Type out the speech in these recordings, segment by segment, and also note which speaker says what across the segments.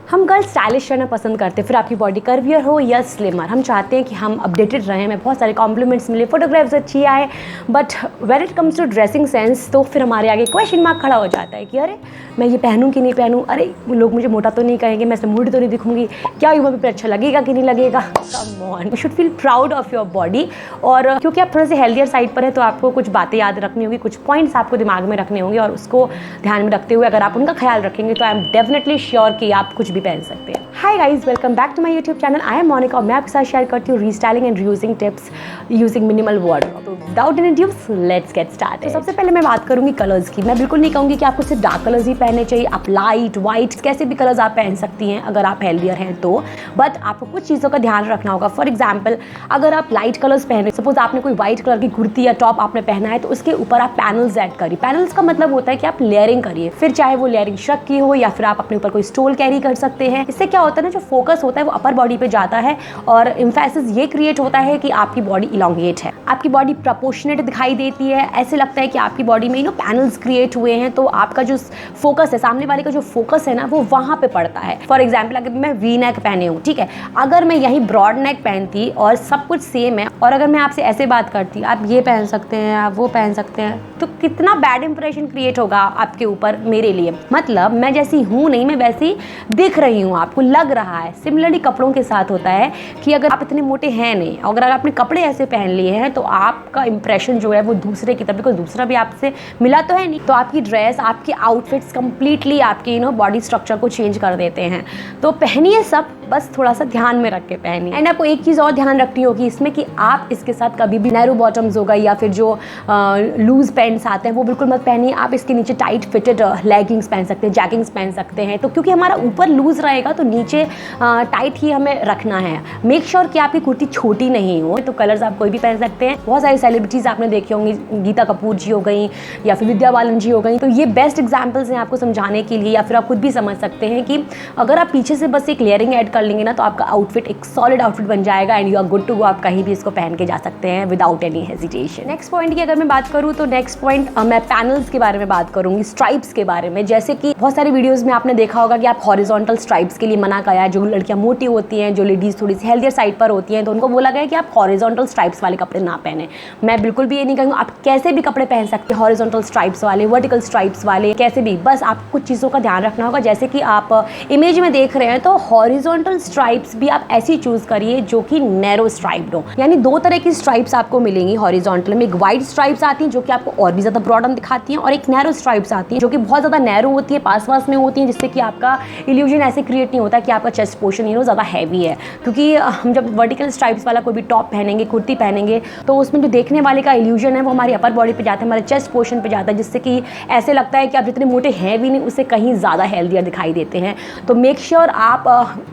Speaker 1: हम girls stylish रहना पसंद करते हैं, फिर आपकी बॉडी कर्वियर हो या स्लिमर। हम चाहते हैं कि हम अपडेटेड रहें, हमें बहुत सारे कॉम्प्लीमेंट्स मिले, फोटोग्राफ्स अच्छी आए, but when it comes to dressing sense तो फिर हमारे आगे क्वेश्चन मार्क खड़ा हो जाता है कि अरे मैं ये पहनूं कि नहीं पहनूं, अरे लोग मुझे मोटा तो नहीं कहेंगे, मैं मुड़ तो नहीं दिखूंगी, क्या युवा पे अच्छा लगेगा कि नहीं लगेगा। Come on, you should feel proud of your body. और क्योंकि आप थोड़े से हेल्थियर साइड पर है तो आपको कुछ बातें याद रखनी होगी, कुछ पॉइंट्स आपको दिमाग में रखने होंगे, और उसको ध्यान में रखते हुए अगर आप उनका ख्याल रखेंगे तो आई एम डेफिनेटली श्योर कि आप कुछ भी पहन सकते हैं। Hi guys, welcome back to my YouTube channel. I am Monika और मैं आपके साथ शेयर करती हूँ restyling and reusing tips using minimal wardrobe. तो without any dues let's get started. तो सबसे पहले मैं बात करूंगी कलर्स की। मैं बिल्कुल नहीं कहूँगी कि आपको सिर्फ डार्क कलर्स ही पहनने चाहिए, आप लाइट वाइट कैसे भी कलर्स आप पहन सकती हैं अगर आप हेल्थियर हैं तो, बट आपको कुछ चीज़ों का ध्यान रखना होगा। फॉर एग्जाम्पल, अगर आप लाइट कलर्स पहने, सपोज आपने कोई व्हाइट कलर की कुर्ती या टॉप आपने पहना है, तो उसके ऊपर आप पैनल्स ऐड करिए। पैनल्स का मतलब होता है कि आप लेयरिंग करिए, फिर चाहे वो लेयरिंग श्रग की हो या फिर आप अपने ऊपर कोई स्टोल कैरी कर सकते हैं। इससे क्या होता है ना, जो फोकस होता है वो अपर बॉडी पे जाता है और एम्फेसिस ये क्रिएट होता है कि आपकी बॉडी इलोंगेट है, आपकी बॉडी प्रपोर्शनेट दिखाई देती है, ऐसे लगता है कि आपकी बॉडी में पैनल्स क्रिएट हुए हैं, तो आपका जो फोकस है, सामने वाले का जो फोकस है ना, वो वहाँ पे पड़ता है। फॉर एग्जाम्पल, अगर मैं वी नेक पहने हूँ, ठीक है, अगर मैं यही ब्रॉड नेक पहनती और सब कुछ सेम है, और अगर मैं आपसे ऐसे बात करती, आप ये पहन सकते हैं, आप वो पहन सकते हैं, तो कितना बैड इंप्रेशन क्रिएट होगा आपके ऊपर मेरे लिए। मतलब मैं जैसी हूँ नहीं, मैं वैसी दिख रही हूँ, आपको लग रहा है। सिमिलरली कपड़ों के साथ होता है कि अगर आप इतने मोटे हैं नहीं, अगर आपने कपड़े ऐसे पहन लिए हैं तो आपका इंप्रेशन जो है वो दूसरे की तरफ, बिकॉज दूसरा भी आपसे मिला तो है नहीं, तो आपकी ड्रेस, आपके आउटफिट्स कंप्लीटली आपके बॉडी स्ट्रक्चर को चेंज कर देते हैं। तो पहनिए सब, बस थोड़ा सा ध्यान में रख के पहनिए। एंड आपको एक चीज़ और ध्यान रखनी होगी इसमें कि आप इसके साथ कभी भी नैरो बॉटम्स हो गई या फिर जो लूज पैंट्स आते हैं वो बिल्कुल मत पहनिए। आप इसके नीचे टाइट फिटेड लेगिंग्स पहन सकते हैं, जैगिंग्स पहन सकते हैं। तो क्योंकि हमारा ऊपर लूज रहेगा तो नीचे टाइट ही हमें रखना है। मेक श्योर कि आपकी कुर्ती छोटी नहीं हो। तो कलर्स आप कोई भी पहन सकते हैं। बहुत सारी सेलिब्रिटीज़ आपने देखी होंगी, गीता कपूर जी हो गई या फिर विद्या बालन जी हो गई, तो ये बेस्ट एग्जाम्पल्स हैं आपको समझाने के लिए। या फिर आप खुद भी समझ सकते हैं कि अगर आप पीछे से बस एक लेयरिंग ऐड कर लेंगे ना, तो आपका आउटफिट एक सॉलिड आउटफिट बन जाएगा and you are good to go. आप कहीं भी इसको पहन के जा सकते हैं without any hesitation. Next point की अगर मैं बात करूँ तो नेक्स्ट पॉइंट मैं पैनल्स के बारे में बात करूँगी, स्ट्राइप्स के बारे में। जैसे कि बहुत सारी वीडियोज़ में आपने देखा होगा कि आप हॉरिजॉन्टल स्ट्राइप्स के लिए मना किया है। जो लड़कियाँ मोटी होती हैं, जो लेडीज़ थोड़ी सी हेल्थियर साइड पर होती हैं, तो उनको बोला गया कि आप हॉरिजॉन्टल स्ट्राइप्स वाले कपड़े ना पहने। मैं बिल्कुल भी ये नहीं कहूँगा, आप कैसे भी कपड़े पहन सकते हैं, हॉरिजॉन्टल स्ट्राइप्स वाले, वर्टिकल स्ट्राइप्स वाले, कैसे भी। बस आपको कुछ चीज़ों का ध्यान रखना होगा। जैसे कि आप इमेज में देख रहे हैं तो हॉरिजॉन्टल स्ट्राइप्स भी आप ऐसी चूज़ करिए जो कि नैरो स्ट्राइप्ड हो। यानी दो तरह की स्ट्राइप्स आपको मिलेंगी हॉरिजॉन्टल में। एक वाइड स्ट्राइप्स आती हैं जो कि आपको और भी ज़्यादा ब्रॉडन दिखाती हैं, और एक नैरो स्ट्राइप्स आती हैं जो कि बहुत ज़्यादा नैरो होती है, पास पास में होती हैं, जिससे कि आपका इल्यूजन ऐसे क्रिएट नहीं होता कि आपका चेस्ट पोर्शन ज़्यादा हैवी है। क्योंकि हम जब वर्टिकल स्ट्राइप्स वाला कोई भी टॉप पहनेंगे, कुर्ती पहनेंगे, तो उसमें जो देखने वाले का इल्यूजन है वो हमारी अपर बॉडी पे जाता है, हमारे चेस्ट पोर्शन पे जाता है, जिससे कि ऐसे लगता है कि आप जितने मोटे हैं भी नहीं, उससे कहीं ज़्यादा हेल्थियर दिखाई देते हैं। तो मेक श्योर आप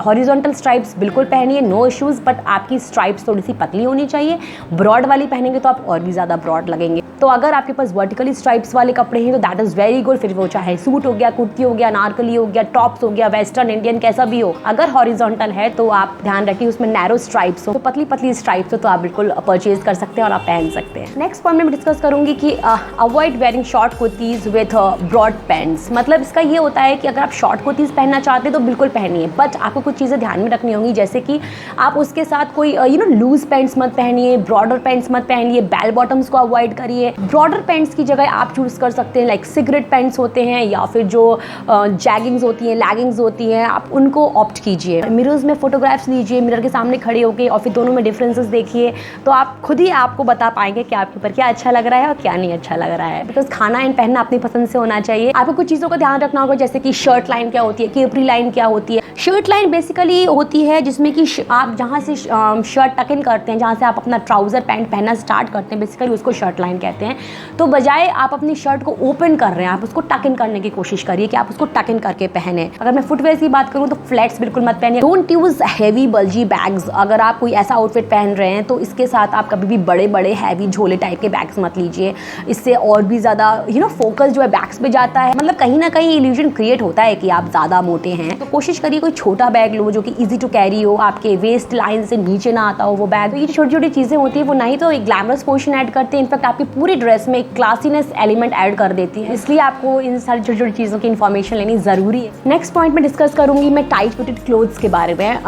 Speaker 1: हॉरिजॉन्टल स्ट्राइप्स बिल्कुल पहनिए, नो इश्यूज़, बट आपकी स्ट्राइप्स थोड़ी सी पतली होनी चाहिए। ब्रॉड वाली पहनेंगे तो आप और भी ज़्यादा ब्रॉड लगेंगे। तो अगर आपके पास वर्टिकली स्ट्राइप्स वाले कपड़े हैं तो दैट इज़ वेरी गुड। फिर वो चाहे सूट हो गया, कुर्ती हो गया, नारकली हो गया, टॉप्स हो गया, वेस्टर्न इंडियन कैसा भी हो, अगर हॉरिजॉन्टल है तो आप ध्यान रखिए उसमें नैरो स्ट्राइप्स हो, तो पतली पतली स्ट्राइप्स हो, तो आप बिल्कुल परचेज कर सकते हैं और आप पहन सकते हैं। नेक्स्ट पॉइंट में मैं डिस्कस करूंगी कि avoid wearing short kurtis with broad pants. मतलब इसका ये होता है कि अगर आप शॉर्ट कुर्तीज पहनना चाहते हैं तो बिल्कुल पहनिए, बट आपको कुछ चीज़ें ध्यान में रखनी होंगी। जैसे कि आप उसके साथ कोई लूज पैंट्स मत पहनिए, ब्रॉडर पैंट्स मत पहनिए, बेल बॉटम्स को अवॉइड करिए। ब्रॉडर पैंट्स की जगह आप चूज़ कर सकते हैं लाइक सिगरेट पैंट्स होते हैं या फिर जो जैगिंग्स होती हैं, लैगिंग्स होती हैं, आप उनको ऑप्ट कीजिए। मिरर्स में फोटोग्राफ्स लीजिए, मिरर के सामने खड़े होकर, और फिर दोनों में डिफरेंसेस देखिए, तो आप खुद ही आपको बता पाएंगे कि आपके ऊपर क्या अच्छा लग रहा है और क्या नहीं अच्छा लग रहा है। बिकॉज खाना एंड पहनना अपनी पसंद से होना चाहिए। आपको कुछ चीज़ों का ध्यान रखना होगा, जैसे कि शर्ट लाइन क्या होती है, केपरी लाइन क्या होती है। शर्ट लाइन बेसिकली होती है जिसमें कि आप जहाँ से शर्ट टक इन करते हैं, जहाँ से आप अपना ट्राउज़र पैंट पहनना स्टार्ट करते हैं, बेसिकली उसको शर्ट लाइन कहते हैं। तो बजाय आप अपनी शर्ट को ओपन कर रहे हैं, आप उसको टक इन करने की कोशिश करिए कि आप उसको टक इन करके पहने। अगर मैं फुटवेयर की बात करूँ तो फ्लैट्स बिल्कुल मत पहनिए। Don't use heavy bulgy bags. अगर आप कोई ऐसा आउटफिट पहन रहे हैं तो इसके साथ आप कभी भी बड़े बड़े हैवी झोले टाइप के बैग्स मत लीजिए। इससे और भी ज़्यादा फोकस जो है बैग्स पे जाता है। मतलब कहीं ना कहीं इल्यूजन क्रिएट होता है कि आप ज़्यादा मोटे हैं। तो कोशिश करिए कोई छोटा बैग लो जो कि ईजी टू कैरी हो, आपके वेस्ट लाइन से नीचे ना आता हो वो बैग। तो ये छोटी छोटी चीज़ें होती है, वो नहीं तो एक ग्लैमरस पोर्शन ऐड करते हैं, इनफैक्ट आपकी पूरी ड्रेस में एक क्लासीनेस एलिमेंट ऐड कर देती है। इसलिए आपको इन सारी छोटी छोटी चीज़ों की इन्फॉर्मेशन लेनी ज़रूरी है। नेक्स्ट पॉइंट में डिस्कस करूंगी मैं टाई टाइट फिटेड क्लोथ्स के बारे में।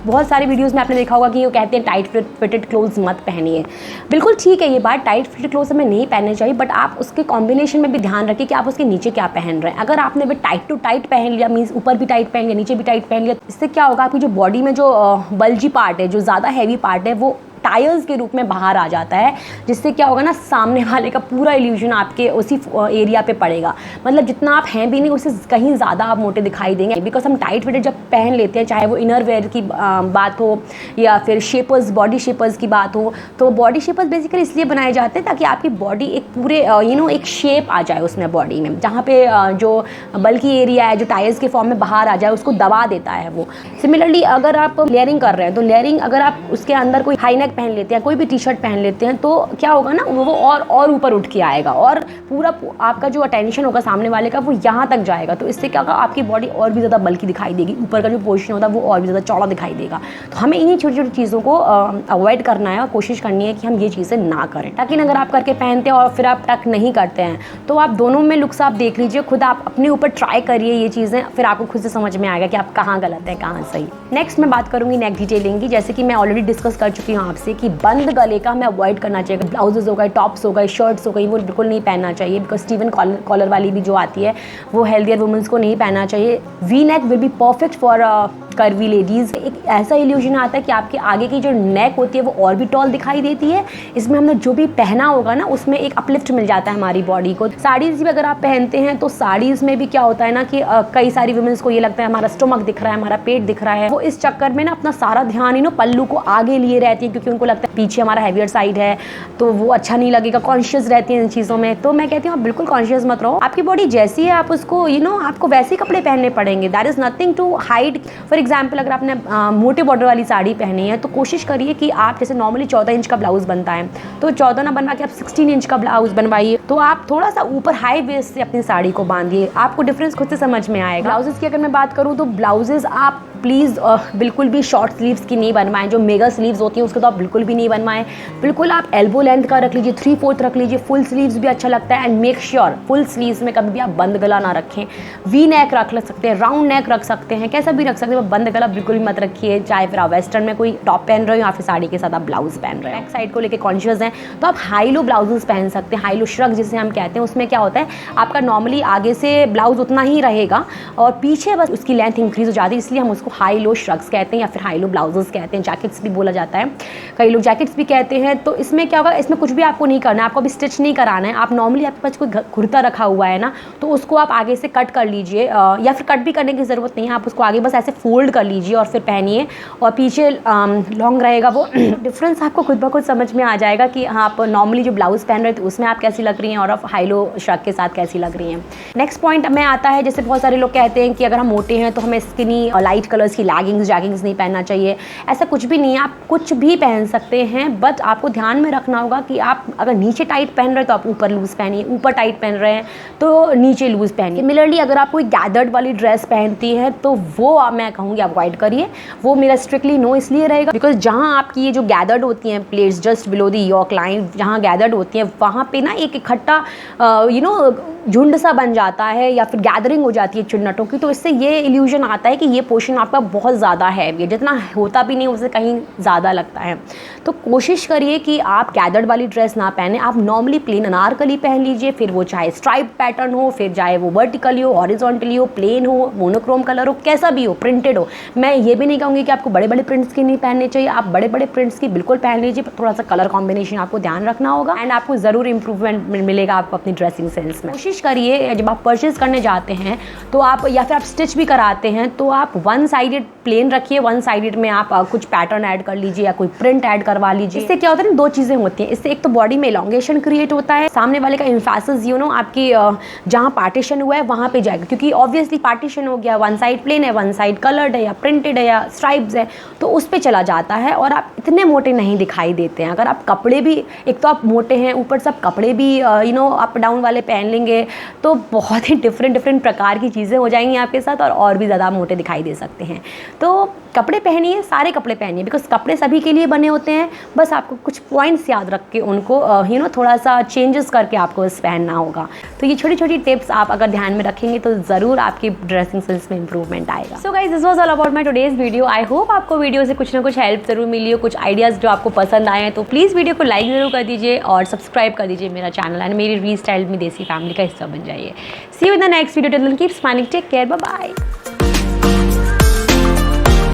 Speaker 1: बहुत सारे वीडियोस में आपने देखा होगा कि वो कहते हैं टाइट फिटेड क्लोथ्स मत पहनिए। बिल्कुल ठीक है ये बात, टाइट फिटेड क्लोथ्स हमें नहीं पहनने चाहिए, बट आप उसके कॉम्बिनेशन में भी ध्यान रखिए कि आप उसके नीचे क्या पहन रहे हैं। अगर आपने भी टाइट टू टाइट पहन लिया, मीन्स ऊपर भी टाइट पहन लिया, नीचे भी टाइट पहन लिया, इससे क्या होगा, आपकी जो बॉडी में जो बल्जी पार्ट है, जो ज़्यादा हैवी पार्ट है, वो टायर्स के रूप में बाहर आ जाता है, जिससे क्या होगा ना, सामने वाले का पूरा इल्यूजन आपके उसी एरिया पे पड़ेगा। मतलब जितना आप हैं भी नहीं, उससे कहीं ज़्यादा आप मोटे दिखाई देंगे। बिकॉज हम टाइट फिटेड जब पहन लेते हैं, चाहे वो इनर वेयर की बात हो या फिर शेपर्स, बॉडी शेपर्स की बात हो, तो बॉडी शेपर्स बेसिकली इसलिए बनाए जाते हैं ताकि आपकी बॉडी एक पूरे एक शेप आ जाए उसमें बॉडी में, जहाँ पे जो बल्कि एरिया है, जो टायर्स के फॉर्म में बाहर आ जाए, उसको दबा देता है वो। सिमिलरली अगर आप लेयरिंग कर रहे हैं, तो लेयरिंग अगर आप उसके अंदर कोई हाई नेक पहन लेते हैं, कोई भी टी शर्ट पहन लेते हैं, तो क्या होगा ना, वो और ऊपर उठ के आएगा और पूरा आपका जो अटेंशन होगा सामने वाले का वो यहाँ तक जाएगा। तो इससे क्या होगा, आपकी बॉडी और भी ज़्यादा बल्कि दिखाई देगी, ऊपर का जो पोर्शन होता है वो और भी ज़्यादा चौड़ा दिखाई देगा। तो हमें इन्हीं छोटी छोटी चीज़ों को अवॉइड करना है और कोशिश करनी है कि हम ये चीज़ें ना करें। लेकिन अगर आप करके पहनते हैं और फिर आप टक नहीं करते हैं, तो आप दोनों में लुक्स आप देख लीजिए, खुद आप अपने ऊपर ट्राई करिए ये चीज़ें, फिर आपको खुद से समझ में आएगा कि आप कहाँ गलत है कहाँ सही। नेक्स्ट मैं बात करूँगी नेक डिटेलिंग की। जैसे कि मैं ऑलरेडी डिस्कस कर चुकी हूँ आपसे कि बंद गले का हमें अवॉइड करना चाहिए। ब्लाउजेज हो गए, टॉप्स हो गए, शर्ट्स हो गई, वो बिल्कुल नहीं पहनना चाहिए। बिकॉज स्टीवन कॉलर वाली भी जो आती है वो हेल्थियर वुमेंस को नहीं पहनना चाहिए। V NEC will be perfect for curvy ladies. एक ऐसा इल्यूजन आता है कि आपके आगे की जो नेक होती है वो और भी टॉल दिखाई देती है। इसमें हमने जो भी पहना होगा ना, उसमें एक अपलिफ्ट मिल जाता है हमारी बॉडी को। साड़ीज़ भी अगर आप पहनते हैं तो साड़ीज़ में भी क्या होता है ना कि कई सारी वुमेंस को ये लगता है हमारा स्टोमक दिख रहा है, हमारा पेट दिख रहा है। वो इस चक्कर में ना अपना सारा ध्यान पल्लू को आगे लिए रहती है, क्योंकि उनको लगता है पीछे हमारा हैवियर साइड है तो वो अच्छा नहीं लगेगा। कॉन्शियस रहती है इन चीज़ों में। तो मैं कहती हूँ आप बिल्कुल कॉन्शियस मत रहो। आपकी बॉडी जैसी है आप उसको आपको वैसे कपड़े पहनने पड़ेंगे। That is nothing to hide. For example अगर आपने मोटे बॉर्डर वाली साड़ी पहनी है तो कोशिश करिए कि आप, जैसे नॉर्मली 14 इंच का ब्लाउज बनता है, तो 14 ना बनवा के आप 16 इंच का ब्लाउज बनवाइए। तो आप थोड़ा सा ऊपर हाई वेस्ट से अपनी साड़ी को बांधिए, आपको डिफरेंस खुद से समझ में आएगा। ब्लाउजेस की अगर मैं बात करूँ तो ब्लाउजेस आप प्लीज़ बिल्कुल भी शॉर्ट स्लीव्स की नहीं बनवाएं। जो मेगा स्लीव्स होती हैं उसको तो आप बिल्कुल भी नहीं बनवाएं। बिल्कुल आप एल्बो लेंथ का रख लीजिए, 3/4 रख लीजिए। फुल स्लीव्स भी अच्छा लगता है। And make sure full sleeves में कभी भी आप बंद गला ना रखें। वी नेक रख सकते हैं, राउंड नेक रख सकते हैं, कैसा भी रख सकते हैं, बंद गला बिल्कुल भी मत रखिए। चाहे फिर आप वेस्टर्न में कोई टॉप पहन रहे हो या फिर साड़ी के साथ आप ब्लाउज पहन रहे हो। बैक साइड को लेकर कॉन्शियस हैं तो आप हाई लो ब्लाउजेस पहन सकते हैं। हाई लो श्रग जिसे हम कहते हैं, उसमें क्या होता है, आपका नॉर्मली आगे से ब्लाउज उतना ही रहेगा और पीछे बस उसकी लेंथ इंक्रीज हो जाती है, इसलिए हम उसको हाई लो श्रग्स कहते हैं या फिर हाई लो ब्लाउजेस कहते हैं। जैकेट्स भी बोला जाता है, कई लोग जैकेट्स भी कहते हैं। तो इसमें क्या होगा, इसमें कुछ भी आपको नहीं करना है, आपको भी स्टिच नहीं कराना है। आप नॉर्मली आपके पास कोई कुर्ता रखा हुआ है ना, तो उसको आप आगे से कट कर लीजिए, या फिर कट भी करने की ज़रूरत नहीं है, आप उसको आगे बस ऐसे फोल्ड कर लीजिए और फिर पहनिए, और पीछे लॉन्ग रहेगा वो। डिफरेंस आपको खुद ब खुद समझ में आ जाएगा कि हाँ, आप नॉर्मली जो ब्लाउज पहन रहे थे उसमें आप कैसी लग रही हैं और आप हाई लो श्रग के साथ कैसी लग रही हैं। नेक्स्ट पॉइंट में आता है, जैसे बहुत सारे लोग कहते हैं कि अगर हम मोटे हैं तो हमें स्किनी लाइट कलर्स की लैगिंग्स जैगिंग्स नहीं पहनना चाहिए। ऐसा कुछ भी नहीं है, आप कुछ भी पहन सकते हैं, बट आपको ध्यान में रखना होगा कि आप अगर नीचे टाइट पहन रहे हैं तो आप ऊपर लूज़ पहनिए, ऊपर टाइट पहन रहे हैं तो नीचे लूज़ पहनिए। सिमिलरली अगर आप कोई गैदर्ड वाली ड्रेस पहनती है तो वो मैं कहूँगी अवॉइड करिए। वो मेरा स्ट्रिक्टली नो इसलिए रहेगा बिकॉज जहाँ आपकी ये जो गैदर्ड होती हैं plates just below the yoke line, जहाँ गैदर्ड होती हैं वहाँ पे ना एक इकट्ठा झुंड सा बन जाता है या फिर गैदरिंग हो जाती है चुन्नटों की। तो इससे ये इल्यूजन आता है कि ये पोर्शन आपका बहुत ज़्यादा हैवी है, जितना होता भी नहीं उससे कहीं ज़्यादा लगता है। तो कोशिश करिए कि आप गैदर्ड वाली ड्रेस ना पहने, आप नॉर्मली प्लेन अनारकली पहन लीजिए, फिर वो चाहे स्ट्राइप पैटर्न हो, फिर चाहे वो वर्टिकली हो, हॉरिजॉन्टली हो, प्लेन हो, मोनोक्रोम कलर हो, कैसा भी हो, प्रिंटेड हो। मैं ये भी नहीं कहूँगी कि आपको बड़े बड़े प्रिंट्स की नहीं पहनने चाहिए, आप बड़े बड़े प्रिंट्स की बिल्कुल पहन लीजिए, थोड़ा सा कलर कॉम्बिनेशन आपको ध्यान रखना होगा एंड आपको ज़रूर इंप्रूवमेंट मिलेगा आपको अपनी ड्रेसिंग सेंस में। कोशिश करिए जब आप परचेज करने जाते हैं तो आप, या फिर आप स्टिच भी कराते हैं तो आप वन साइडेड प्लेन रखिए, वन साइडेड में आप कुछ पैटर्न ऐड कर लीजिए या कोई प्रिंट ऐड करवा लीजिए। इससे क्या होता है ना, दो चीज़ें होती हैं। इससे एक तो बॉडी में एलोंगेशन क्रिएट होता है, सामने वाले का एम्फेसिस आपकी जहाँ पार्टीशन हुआ है वहाँ पे जाएगा, क्योंकि ऑब्वियसली पार्टीशन हो गया, वन साइड प्लेन है, वन साइड कलर्ड है या प्रिंटेड है या स्ट्राइप्स है, तो उस पर चला जाता है और आप इतने मोटे नहीं दिखाई देते हैं। अगर आप कपड़े भी, एक तो आप मोटे हैं, ऊपर सब कपड़े भी अप डाउन वाले पहन लेंगे तो बहुत ही डिफरेंट प्रकार की चीज़ें हो जाएंगी आपके साथ और भी ज़्यादा मोटे दिखाई दे सकते हैं। हैं। तो कपड़े पहनिए, सारे कपड़े पहनिए, बिकॉज कपड़े सभी के लिए बने होते हैं, बस आपको कुछ पॉइंट्स याद रख के उनको थोड़ा सा चेंजेस करके आपको बस पहनना होगा। तो ये छोटी छोटी टिप्स आप अगर ध्यान में रखेंगे तो ज़रूर आपकी ड्रेसिंग सेंस में इंप्रूवमेंट आएगा। So guys, this was all about my today's video. I hope आपको वीडियो से कुछ ना कुछ हेल्प जरूर मिली हो, कुछ आइडियाज़ जो आपको पसंद आए हैं। तो प्लीज़ वीडियो को लाइक ज़रूर कर दीजिए और सब्सक्राइब कर दीजिए मेरा चैनल एंड मेरी री स्टाइल में देसी फैमिली का हिस्सा बन जाइए। See you in the next video. Till then keep smiling, take care, bye bye.